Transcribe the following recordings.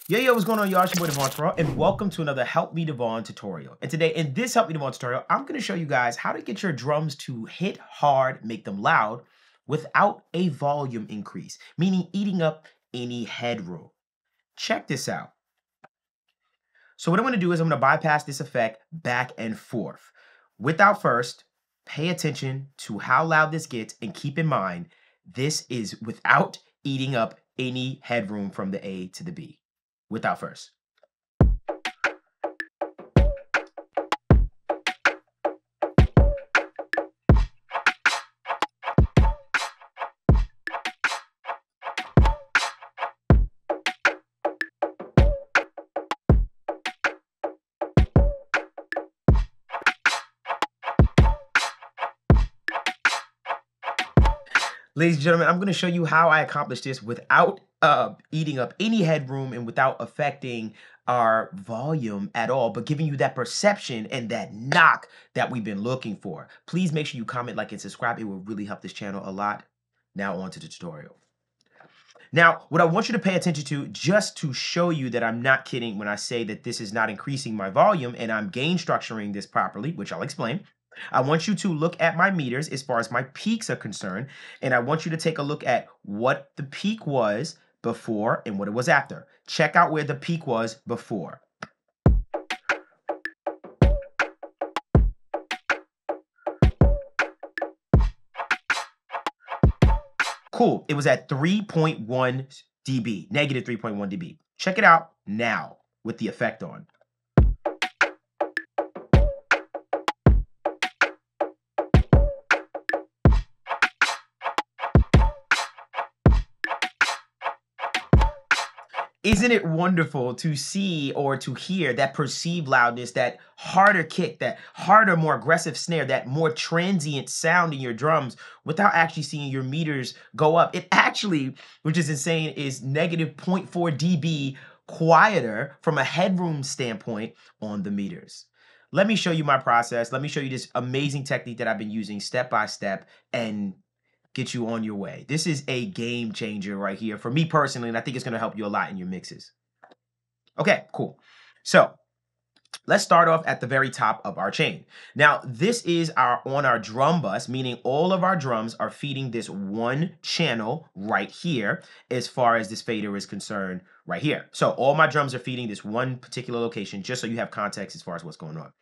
Yo, what's going on, y'all? It's your boy Devon Terrell, and welcome to another Help Me Devon tutorial. And today, in this Help Me Devon tutorial, I'm going to show you guys how to get your drums to hit hard, make them loud, without a volume increase, meaning eating up any headroom. Check this out. So what I'm going to do is I'm going to bypass this effect back and forth. Without first, pay attention to how loud this gets, and keep in mind, this is without eating up any headroom from the A to the B. Without first. Ladies and gentlemen, I'm going to show you how I accomplish this without eating up any headroom and without affecting our volume at all, but giving you that perception and that knock that we've been looking for. Please make sure you comment, like, and subscribe. It will really help this channel a lot. Now on to the tutorial. Now, what I want you to pay attention to, just to show you that I'm not kidding when I say that this is not increasing my volume and I'm gain structuring this properly, which I'll explain. I want you to look at my meters as far as my peaks are concerned, and I want you to take a look at what the peak was before and what it was after. Check out where the peak was before. Cool, it was at 3.1 dB, negative 3.1 dB. Check it out now with the effect on. Isn't it wonderful to see or to hear that perceived loudness, that harder kick, that harder, more aggressive snare, that more transient sound in your drums without actually seeing your meters go up? It actually, which is insane, is negative 0.4 dB quieter from a headroom standpoint on the meters. Let me show you my process. Let me show you this amazing technique that I've been using step by step and get you on your way. This is a game changer right here for me personally, and I think it's going to help you a lot in your mixes. Okay, cool. So let's start off at the very top of our chain. Now, this is on our drum bus, meaning all of our drums are feeding this one channel right here as far as this fader is concerned right here. So all my drums are feeding this one particular location, just so you have context as far as what's going on.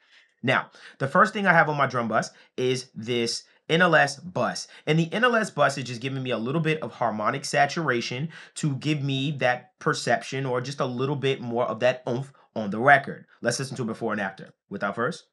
Now, the first thing I have on my drum bus is this NLS bus. And the NLS bus is just giving me a little bit of harmonic saturation to give me that perception or just a little bit more of that oomph on the record. Let's listen to it before and after. Without first.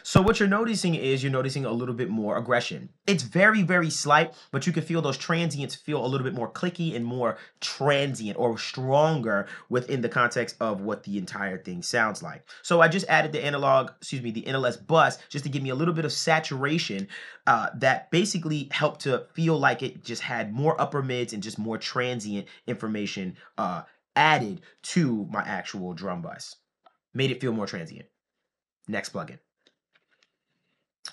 So what you're noticing is you're noticing a little bit more aggression. It's very, very slight, but you can feel those transients feel a little bit more clicky and more transient or stronger within the context of what the entire thing sounds like. So I just added the the NLS bus just to give me a little bit of saturation that basically helped to feel like it just had more upper mids and just more transient information added to my actual drum bus. Made it feel more transient. Next plugin.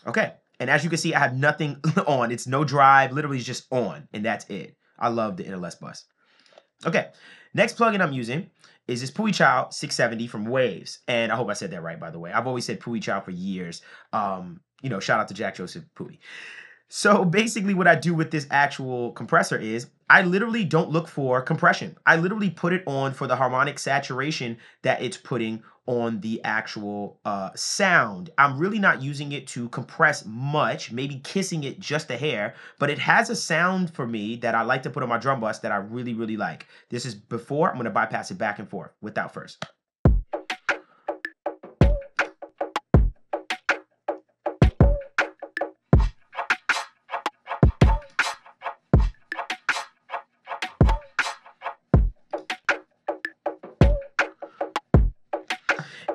Okay, and as you can see, I have nothing on. It's no drive, literally it's just on, and that's it. I love the NLS bus. Okay, next plugin I'm using is this Puichild 670 from Waves. And I hope I said that right, by the way. I've always said Puichild for years. You know, shout out to Jack Joseph Pui. So basically what I do with this actual compressor is I literally don't look for compression. I literally put it on for the harmonic saturation that it's putting on the actual sound. I'm really not using it to compress much, maybe kissing it just a hair, but it has a sound for me that I like to put on my drum bus that I really, really like. This is before. I'm going to bypass it back and forth without first.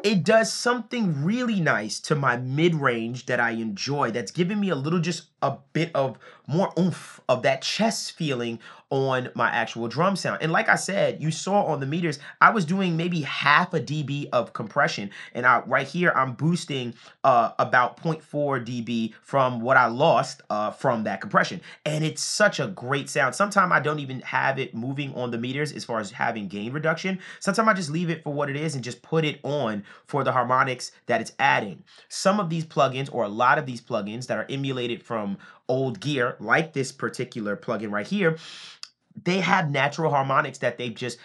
It does something really nice to my mid-range that I enjoy, that's giving me a little just a bit of more oomph of that chest feeling on my actual drum sound. And like I said, you saw on the meters, I was doing maybe half a dB of compression. And right here, I'm boosting about 0.4 dB from what I lost from that compression. And it's such a great sound. Sometimes I don't even have it moving on the meters as far as having gain reduction. Sometimes I just leave it for what it is and just put it on for the harmonics that it's adding. Some of these plugins, or a lot of these plugins that are emulated from old gear, like this particular plugin right here, they have natural harmonics that they've just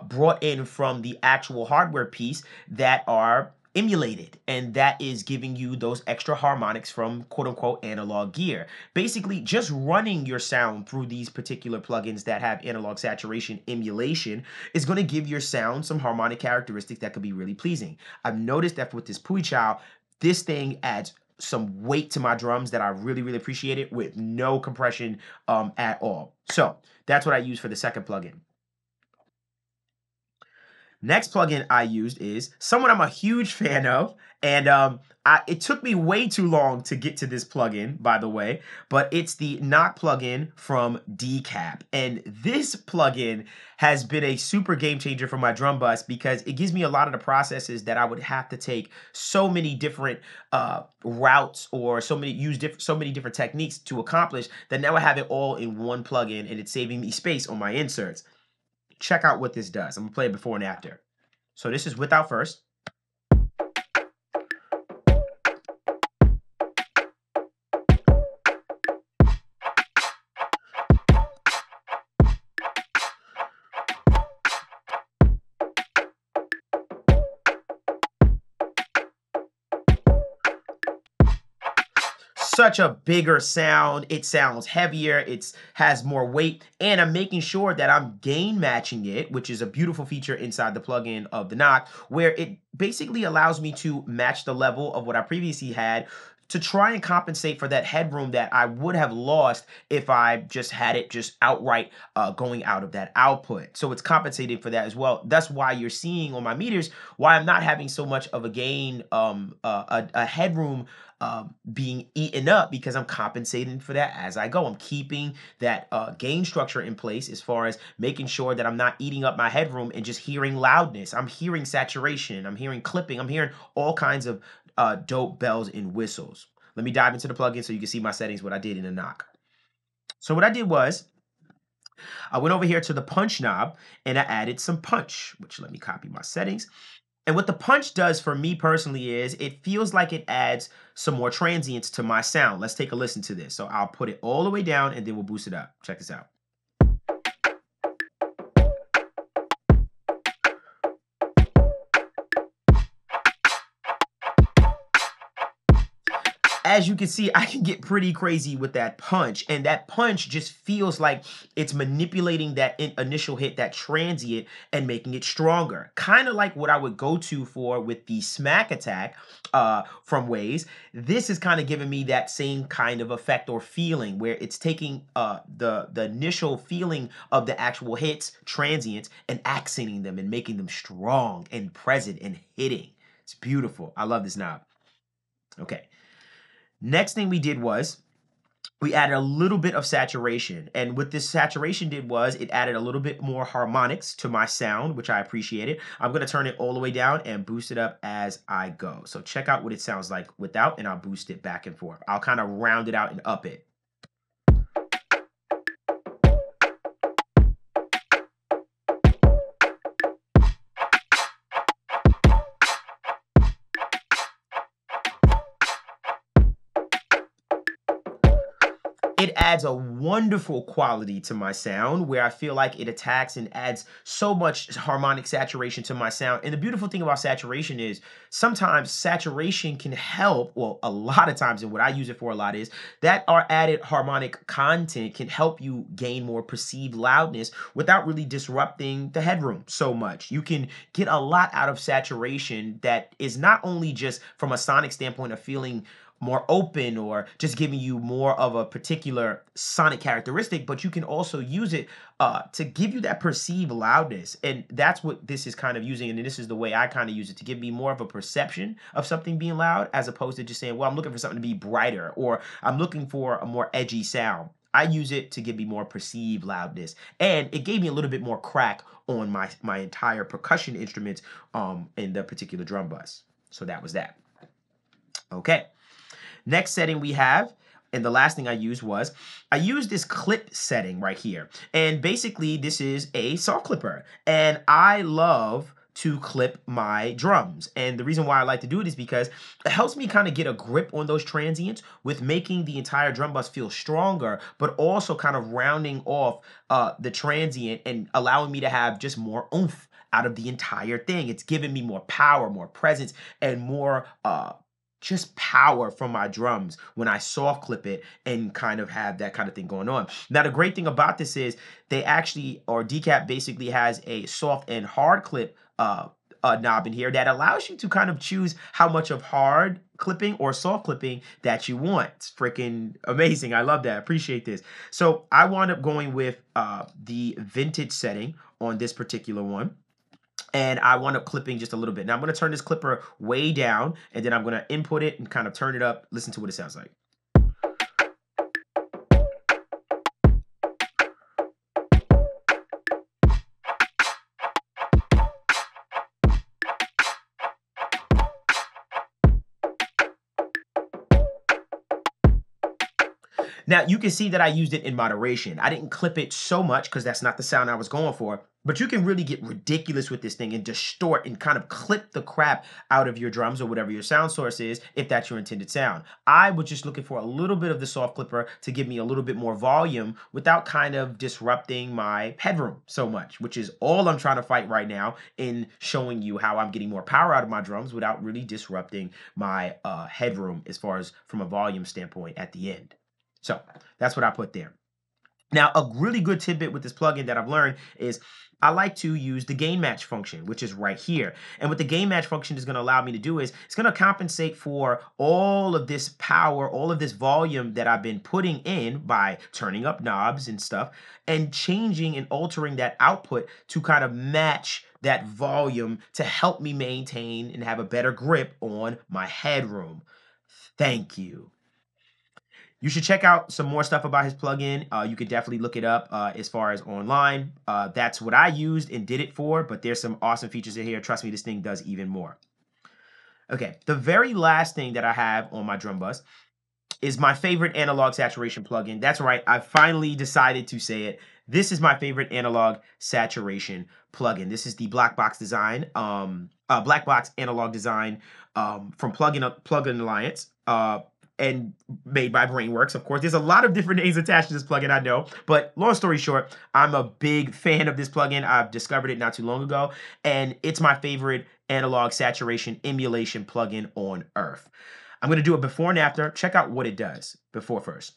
brought in from the actual hardware piece that are emulated, and that is giving you those extra harmonics from quote unquote analog gear. Basically, just running your sound through these particular plugins that have analog saturation emulation is going to give your sound some harmonic characteristics that could be really pleasing. I've noticed that with this Puichow, this thing adds some weight to my drums that I really, really appreciate it with no compression at all. So that's what I use for the second plugin. Next plugin I used is someone I'm a huge fan of, and it took me way too long to get to this plugin, by the way, but it's the Knock plugin from Decap. And this plugin has been a super game changer for my drum bus because it gives me a lot of the processes that I would have to take so many different routes or so many different techniques to accomplish, that now I have it all in one plugin, and it's saving me space on my inserts. Check out what this does. I'm gonna play it before and after. So this is without first. Such a bigger sound. It sounds heavier. It has more weight, and I'm making sure that I'm gain matching it, which is a beautiful feature inside the plugin of the Knock, where it basically allows me to match the level of what I previously had to try and compensate for that headroom that I would have lost if I just had it just outright going out of that output. So it's compensating for that as well. That's why you're seeing on my meters why I'm not having so much of a gain, a headroom being eaten up, because I'm compensating for that as I go. I'm keeping that gain structure in place as far as making sure that I'm not eating up my headroom and just hearing loudness. I'm hearing saturation. I'm hearing clipping. I'm hearing all kinds of dope bells and whistles. Let me dive into the plugin so you can see my settings, what I did in the Knock. So what I did was I went over here to the punch knob and I added some punch, which, let me copy my settings. And what the punch does for me personally is it feels like it adds some more transients to my sound. Let's take a listen to this. So I'll put it all the way down and then we'll boost it up. Check this out. As you can see, I can get pretty crazy with that punch, and that punch just feels like it's manipulating that initial hit, that transient, and making it stronger. Kind of like what I would go to for with the Smack Attack from Waves. This is kind of giving me that same kind of effect or feeling, where it's taking the initial feeling of the actual hits, transients, and accenting them and making them strong and present and hitting. It's beautiful. I love this knob. Okay. Next thing we did was we added a little bit of saturation. And what this saturation did was it added a little bit more harmonics to my sound, which I appreciated. I'm going to turn it all the way down and boost it up as I go. So check out what it sounds like without, and I'll boost it back and forth. I'll kind of round it out and up it. It adds a wonderful quality to my sound, where I feel like it attacks and adds so much harmonic saturation to my sound. And the beautiful thing about saturation is sometimes saturation can help, well, a lot of times, and what I use it for a lot is that our added harmonic content can help you gain more perceived loudness without really disrupting the headroom so much. You can get a lot out of saturation that is not only just from a sonic standpoint of feeling more open or just giving you more of a particular sonic characteristic, but you can also use it to give you that perceived loudness. And that's what this is kind of using. And this is the way I kind of use it, to give me more of a perception of something being loud, as opposed to just saying, well, I'm looking for something to be brighter, or I'm looking for a more edgy sound. I use it to give me more perceived loudness. And it gave me a little bit more crack on my entire percussion instruments in the particular drum bus. So that was that. Okay. Next setting we have, and the last thing I used was, I used this clip setting right here. And basically this is a saw clipper. And I love to clip my drums. And the reason why I like to do it is because it helps me kind of get a grip on those transients with making the entire drum bus feel stronger, but also kind of rounding off the transient and allowing me to have just more oomph out of the entire thing. It's giving me more power, more presence, and more just power from my drums when I soft clip it and kind of have that kind of thing going on. Now, the great thing about this is they actually, or Decap basically has a soft and hard clip knob in here that allows you to kind of choose how much of hard clipping or soft clipping that you want. It's freaking amazing. I love that. Appreciate this. So I wound up going with the vintage setting on this particular one. And I wound up clipping just a little bit. Now I'm going to turn this clipper way down, and then I'm going to input it and kind of turn it up. Listen to what it sounds like. Now, you can see that I used it in moderation. I didn't clip it so much because that's not the sound I was going for. But you can really get ridiculous with this thing and distort and kind of clip the crap out of your drums or whatever your sound source is, if that's your intended sound. I was just looking for a little bit of the soft clipper to give me a little bit more volume without kind of disrupting my headroom so much, which is all I'm trying to fight right now in showing you how I'm getting more power out of my drums without really disrupting my headroom as far as from a volume standpoint at the end. So that's what I put there. Now, a really good tidbit with this plugin that I've learned is I like to use the gain match function, which is right here. And what the gain match function is going to allow me to do is it's going to compensate for all of this power, all of this volume that I've been putting in by turning up knobs and stuff and changing and altering that output to kind of match that volume to help me maintain and have a better grip on my headroom. Thank you. You should check out some more stuff about his plugin. You could definitely look it up as far as online. That's what I used and did it for, but there's some awesome features in here. Trust me, this thing does even more. Okay, the very last thing that I have on my drum bus is my favorite analog saturation plugin. That's right, I finally decided to say it. This is my favorite analog saturation plugin. This is the Black Box Design, Black Box Analog Design from Plugin Alliance. And made by Brainworks, of course. There's a lot of different names attached to this plugin, I know. But long story short, I'm a big fan of this plugin. I've discovered it not too long ago. And it's my favorite analog saturation emulation plugin on earth. I'm going to do it before and after. Check out what it does before first.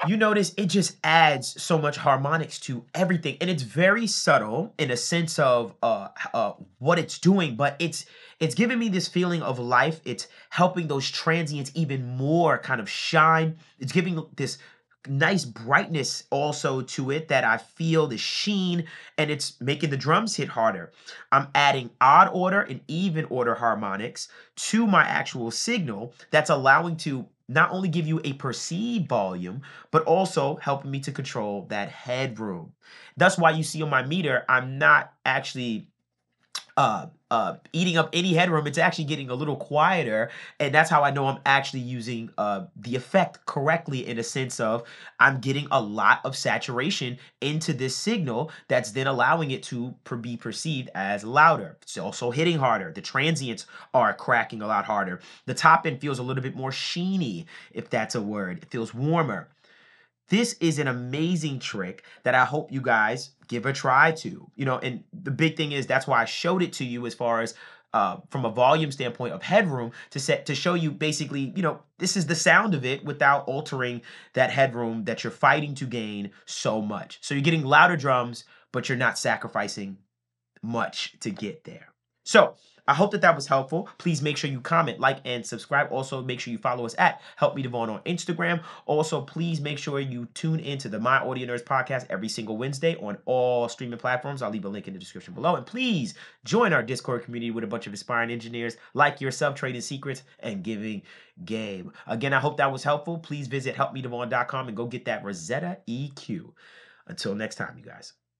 You notice it just adds so much harmonics to everything, and it's very subtle in a sense of what it's doing, but it's giving me this feeling of life. It's helping those transients even more kind of shine. It's giving this nice brightness also to it that I feel the sheen, and it's making the drums hit harder. I'm adding odd order and even order harmonics to my actual signal that's allowing to not only give you a perceived volume, but also helping me to control that headroom. That's why you see on my meter, I'm not actually eating up any headroom. It's actually getting a little quieter, and that's how I know I'm actually using the effect correctly, in a sense of I'm getting a lot of saturation into this signal that's then allowing it to be perceived as louder. It's also hitting harder. The transients are cracking a lot harder. The top end feels a little bit more sheeny, if that's a word. It feels warmer. This is an amazing trick that I hope you guys give a try to. And the big thing is that's why I showed it to you as far as from a volume standpoint of headroom to show you basically, this is the sound of it without altering that headroom that you're fighting to gain so much. So you're getting louder drums, but you're not sacrificing much to get there. So I hope that was helpful. Please make sure you comment, like, and subscribe. Also, make sure you follow us at Help Me Devon on Instagram. Also, please make sure you tune into the My Audio Nerds podcast every single Wednesday on all streaming platforms. I'll leave a link in the description below. And please join our Discord community with a bunch of aspiring engineers like yourself, trading secrets and giving game. Again, I hope that was helpful. Please visit helpmedevon.com and go get that Rosetta EQ. Until next time, you guys.